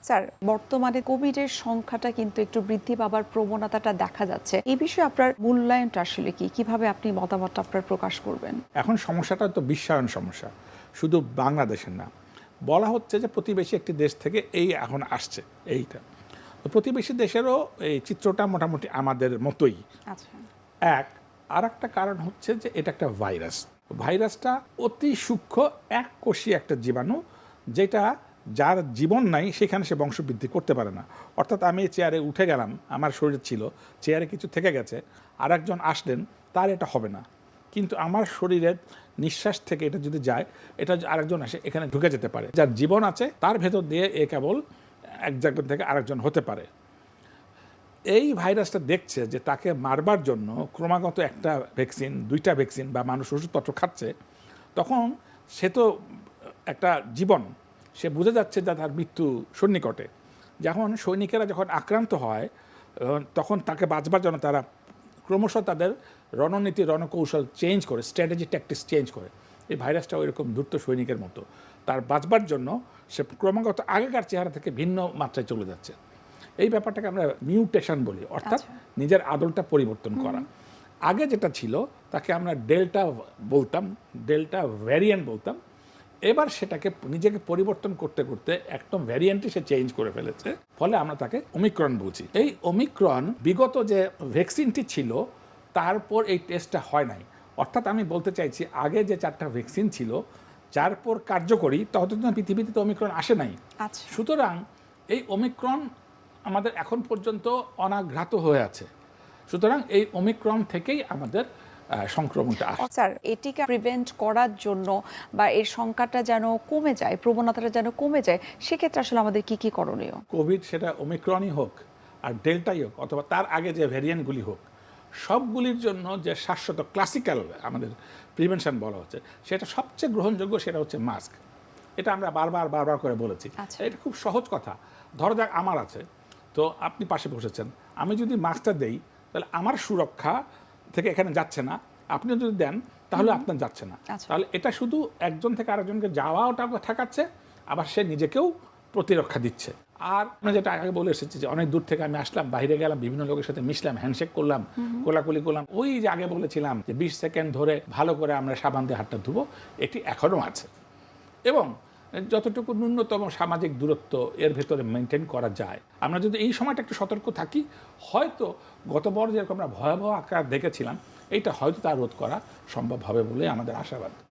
Sir, বর্তমানে কোভিডের সংখ্যাটা কিন্তু একটু বৃদ্ধি পাবার প্রবণতাটা দেখা যাচ্ছে। এই বিষয়ে আপনার মূল্যায়নটা আসলে কি? কিভাবে আপনি মতামতটা আপনার প্রকাশ করবেন? এখন সমস্যাটা তো বিশ্বায়ন সমস্যা, শুধু বাংলাদেশের না। বলা হচ্ছে যে প্রতিবেশী একটি দেশ থেকে এই এখন আসছে এইটা। তো প্রতিবেশী দেশেরও এই চিত্রটা মোটামুটি আমাদের মতোই। আচ্ছা। আর একটা কারণ হচ্ছে যে এটা একটা ভাইরাস। ভাইরাসটা অতি সূক্ষ্ম এককোষী একটা জীবাণু, যেটা যার জীবন নাই সেখানে সে বংশবৃদ্ধি করতে পারে না। অর্থাৎ আমি চেয়ারে উঠে গেলাম, আমার শরীর ছিল, চেয়ারে কিছু থেকে গেছে, আর একজন আসলেন, তার এটা হবে না। কিন্তু আমার শরীরের নিঃশ্বাস থেকে এটা যদি যায়, এটা আরেকজন আসে এখানে ঢুকে যেতে পারে। যার জীবন আছে তার ভেতর দিয়ে এ কেবল এক জায়গা থেকে আরেকজন হতে পারে। এই ভাইরাসটা দেখছে যে তাকে মারবার জন্য ক্রমাগত একটা ভ্যাকসিন, দুইটা ভ্যাকসিন বা মানুষ ওষুধপত্র খাচ্ছে, তখন সে তো একটা জীবন, সে বুঝে যাচ্ছে যে তার মৃত্যু সন্নিকটে। যখন সৈনিকেরা যখন আক্রান্ত হয়, তখন তাকে বাঁচবার জন্য তারা ক্রমশ তাদের রণনীতি, রণকৌশল চেঞ্জ করে, স্ট্র্যাটেজি, ট্যাকটিক্স চেঞ্জ করে। এই ভাইরাসটা ওইরকম দ্রুত সৈনিকের মতো, তার বাঁচবার জন্য সে ক্রমাগত আগেকার চেহারা থেকে ভিন্ন মাত্রায় চলে যাচ্ছে। এই ব্যাপারটাকে আমরা মিউটেশন বলি, অর্থাৎ নিজের আদলটা পরিবর্তন করা। আগে যেটা ছিল তাকে আমরা ডেল্টা বলতাম, ডেল্টা ভ্যারিয়েন্ট বলতাম। এবার সেটাকে নিজেকে পরিবর্তন করতে করতে একদম ভ্যারিয়েন্টই সে চেঞ্জ করে ফেলেছে, ফলে আমরা তাকে ওমিক্রন বলছি। এই ওমিক্রন বিগত যে ভ্যাকসিনটি ছিল তারপর এই টেস্টটা হয় নাই। অর্থাৎ আমি বলতে চাইছি, আগে যে 4টা ভ্যাকসিন ছিল যার পর কার্যকরী, ততদিন পৃথিবীতে তো ওমিক্রন আসে নাই। সুতরাং এই ওমিক্রন আমাদের এখন পর্যন্ত অনাঘ্রাত হয়ে আছে। সুতরাং এই ওমিক্রন থেকেই আমাদের সংক্রমণটা আসে। স্যার, এটিকে প্রিভেন্ট করার জন্য বা এর সংখ্যাটা যেন কমে যায়, প্রবণতাটা যেন কমে যায়, সেক্ষেত্রে আসলে আমাদের কি কি করণীয়? কোভিড সেটা ওমিক্রনই হোক আর ডেল্টাই হোক, অথবা তার আগে যে ভ্যারিয়েন্টগুলি হোক, সবগুলির জন্য যে শাশ্বত ক্লাসিক্যাল আমাদের প্রিভেনশন বলা হচ্ছে, সেটা সবচেয়ে গ্রহণযোগ্য, সেটা হচ্ছে মাস্ক। এটা আমরা বারবার করে বলেছি। এটা খুব সহজ কথা। ধরো যাক আমার আছে, তো আপনি পাশে বসেছেন, আমি যদি মাস্কটা দেই তাহলে আমার সুরক্ষা থেকে এখানে যাচ্ছে না, আপনি যদি দেন তাহলে আপনার যাচ্ছে না। তাহলে এটা শুধু একজন থেকে আরেকজনকে যাওয়াটা ঠেকাচ্ছে, আবার সে নিজেকেও প্রতিরক্ষা দিচ্ছে। আর আমি যেটা আগে বলে এসেছি যে অনেক দূর থেকে আমি আসলাম, বাইরে গেলাম, বিভিন্ন লোকের সাথে মিশলাম, হ্যান্ডশেক করলাম, কোলাকুলি করলাম, ওই যে আগে বলেছিলাম যে 20 সেকেন্ড ধরে ভালো করে আমরা সাবান দিয়ে হাতটা ধুবো, এটি এখনও আছে। এবং যতটুকু ন্যূনতম সামাজিক দূরত্ব এর ভেতরে মেনটেন করা যায়, আমরা যদি এই সময়টা একটু সতর্ক থাকি, হয়তো গতবার যেরকম আমরা ভয়াবহ আকার দেখেছিলাম, এইটা হয়তো তা রোধ করা সম্ভব হবে বলে আমাদের আশাবাদ।